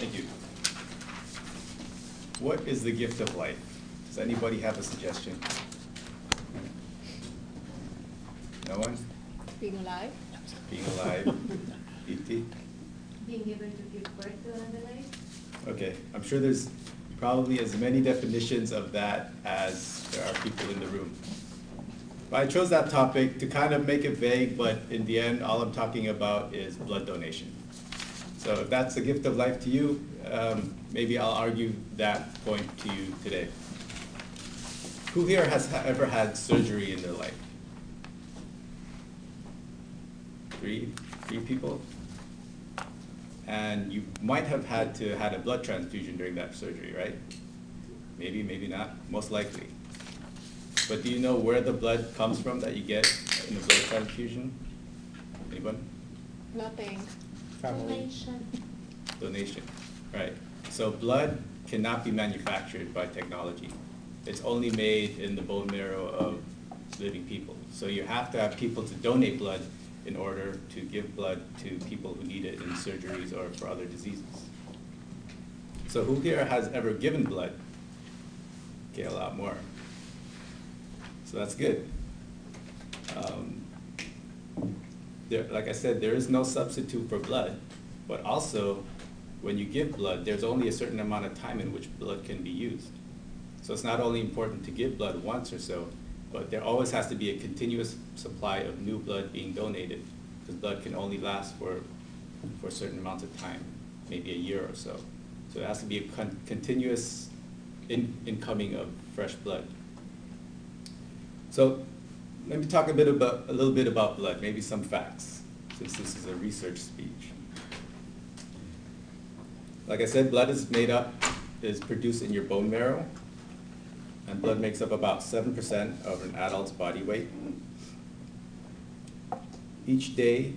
Thank you. What is the gift of life? Does anybody have a suggestion? No one? Being alive. Being alive. E.T.? Being able to give birth to another life? Okay, I'm sure there's probably as many definitions of that as there are people in the room. But I chose that topic to kind of make it vague, but in the end, all I'm talking about is blood donation. So if that's the gift of life to you, maybe I'll argue that point to you today. Who here has ever had surgery in their life? Three people? And you might have had a blood transfusion during that surgery, right? Maybe, maybe not, most likely. But do you know where the blood comes from that you get in a blood transfusion? Anyone? Nothing. Donation. Donation, right. So blood cannot be manufactured by technology. It's only made in the bone marrow of living people. So you have to have people to donate blood in order to give blood to people who need it in surgeries or for other diseases. So who here has ever given blood? Okay, a lot more. So that's good. Like I said, there is no substitute for blood, but also when you give blood, there's only a certain amount of time in which blood can be used. So it's not only important to give blood once or so, but there always has to be a continuous supply of new blood being donated, because blood can only last for certain amounts of time, maybe a year or so. So it has to be a continuous incoming of fresh blood. So let me talk a little bit about blood, maybe some facts, since this is a research speech. Like I said, blood is produced in your bone marrow, and blood makes up about 7% of an adult's body weight. Each day,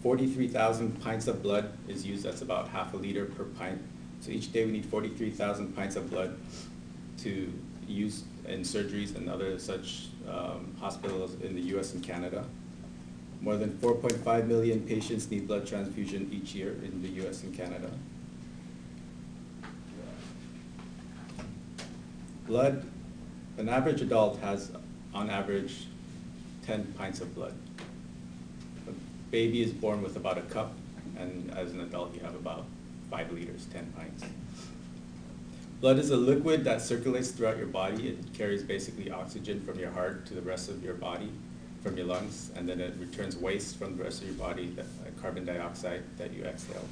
43,000 pints of blood is used. That's about half a liter per pint. So each day we need 43,000 pints of blood to use in surgeries and other such hospitals in the US and Canada. More than 4.5 million patients need blood transfusion each year in the US and Canada. Blood, an average adult has on average 10 pints of blood. A baby is born with about a cup, and as an adult you have about 5 liters, 10 pints. Blood is a liquid that circulates throughout your body. It carries basically oxygen from your heart to the rest of your body, from your lungs, and then it returns waste from the rest of your body, carbon dioxide that you exhale.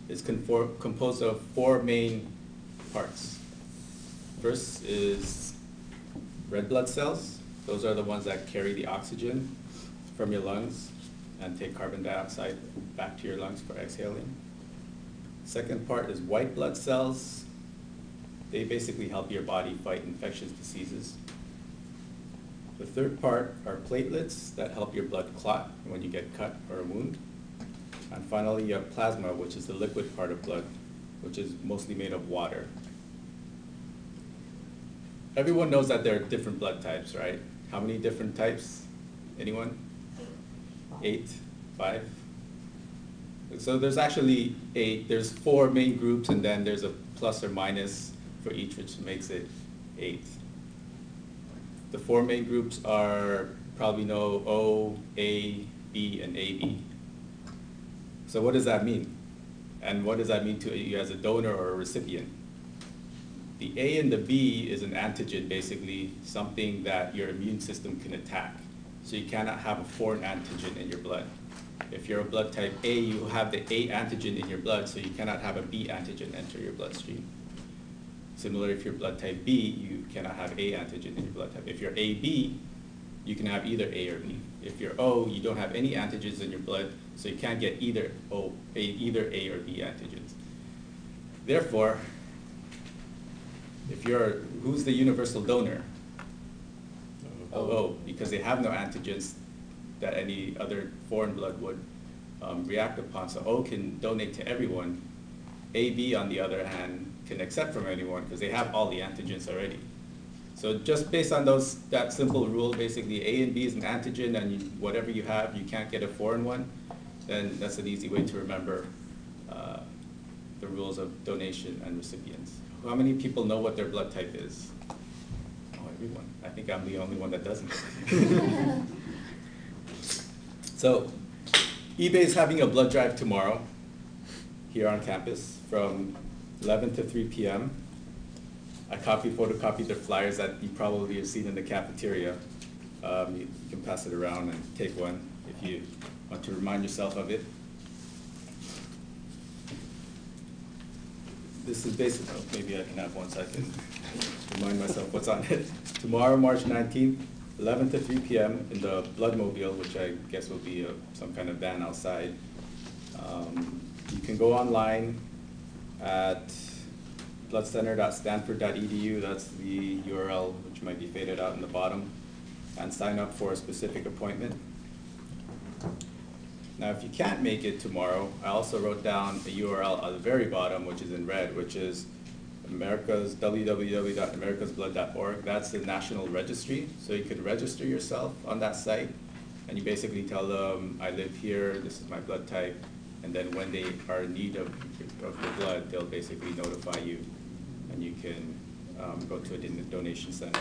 It's composed of 4 main parts. First is red blood cells. Those are the ones that carry the oxygen from your lungs and take carbon dioxide back to your lungs for exhaling. Second part is white blood cells. They basically help your body fight infectious diseases. The third part are platelets that help your blood clot when you get cut or a wound. And finally, you have plasma, which is the liquid part of blood, which is mostly made of water. Everyone knows that there are different blood types, right? How many different types? Anyone? 8? 5? So there's actually 8. There's 4 main groups, and then there's a plus or minus for each, which makes it 8. The 4 main groups are probably know O, A, B, and AB. So what does that mean? And what does that mean to you as a donor or a recipient? The A and the B is an antigen, basically, something that your immune system can attack. So you cannot have a foreign antigen in your blood. If you're a blood type A, you have the A antigen in your blood, so you cannot have a B antigen enter your bloodstream. Similar, if you're blood type B, you cannot have A antigen in your blood type. If you're AB, you can have either A or B. If you're O, you don't have any antigens in your blood, so you can't get either A or B antigens. Therefore, who's the universal donor? O, because they have no antigens that any other foreign blood would react upon. So O can donate to everyone. AB, on the other hand, can accept from anyone because they have all the antigens already. So just based on that simple rule, basically A and B is an antigen, and whatever you have, you can't get a foreign one, then that's an easy way to remember the rules of donation and recipients. How many people know what their blood type is? Oh, everyone. I think I'm the only one that doesn't. So, eBay is having a blood drive tomorrow here on campus from 11 to 3 p.m. I photocopied the flyers that you probably have seen in the cafeteria. You can pass it around and take one if you want to remind yourself of it. This is basically, oh, maybe I can have one so I can remind myself what's on it. Tomorrow, March 19th, 11 to 3 p.m. in the Bloodmobile, which I guess will be some kind of van outside. You can go online at bloodcenter.stanford.edu. That's the URL, which might be faded out in the bottom, and sign up for a specific appointment. Now, if you can't make it tomorrow, I also wrote down a URL at the very bottom, which is in red, which is www.americasblood.org. That's the national registry. So you could register yourself on that site, and you basically tell them, I live here, this is my blood type, and then when they are in need of your blood, they'll basically notify you, and you can go to a donation center.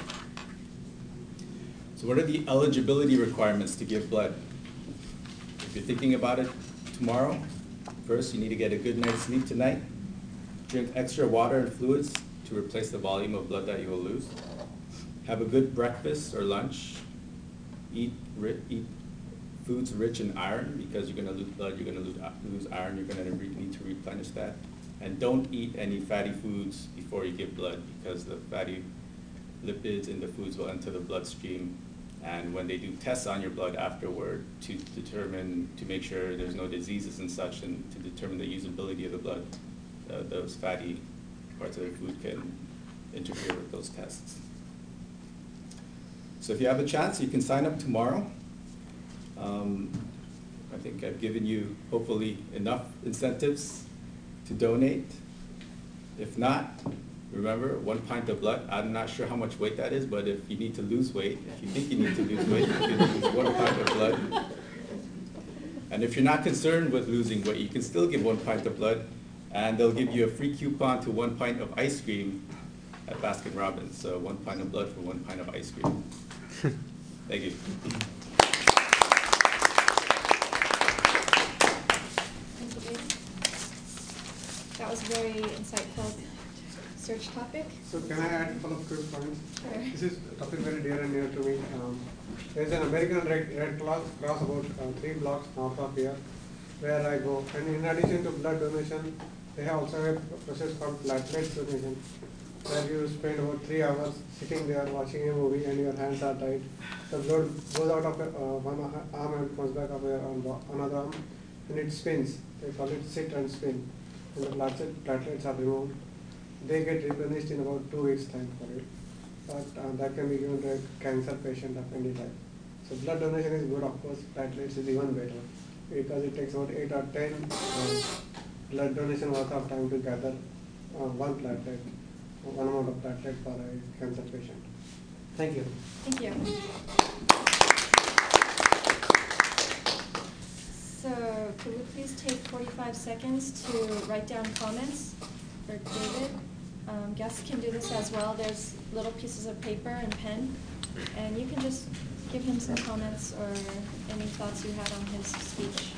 So what are the eligibility requirements to give blood? If you're thinking about it tomorrow, first you need to get a good night's sleep tonight. Drink extra water and fluids to replace the volume of blood that you will lose. Have a good breakfast or lunch. Eat foods rich in iron, because you're going to lose blood, you're going to lose iron, you're going to need to replenish that. And don't eat any fatty foods before you give blood, because the fatty lipids in the foods will enter the bloodstream. And when they do tests on your blood afterward to make sure there's no diseases and such, and to determine the usability of the blood, those fatty parts of the food can interfere with those tests. So if you have a chance, you can sign up tomorrow. I think I've given you, hopefully, enough incentives to donate. If not, remember, 1 pint of blood. I'm not sure how much weight that is, but if you need to lose weight, if you think you need to lose weight, you can lose 1 pint of blood. And if you're not concerned with losing weight, you can still give 1 pint of blood, and they'll give you a free coupon to 1 pint of ice cream at Baskin Robbins. So 1 pint of blood for 1 pint of ice cream. Thank you. Thank you, David. That was a very insightful search topic. So can I add a couple of quick points? Sure. This is a topic very dear and near to me. There is an American Red Cross about 3 blocks north of here, where I go. And in addition to blood donation, they have also a process called platelet donation, where you spend about 3 hours sitting there watching a movie and your hands are tied. The blood goes out of one arm and comes back up another arm, and it spins. They call it sit and spin. And the platelets are removed. They get replenished in about 2 weeks' time for it. But that can be given to a cancer patient of any type. So blood donation is good, of course. Platelets is even better, because it takes about 8 or 10 blood donation worth of time to gather one amount of platelet for a cancer patient. Thank you. Thank you. So could we please take 45 seconds to write down comments for David? Guests can do this as well. There's little pieces of paper and pen, and you can just give him some comments or any thoughts you had on his speech.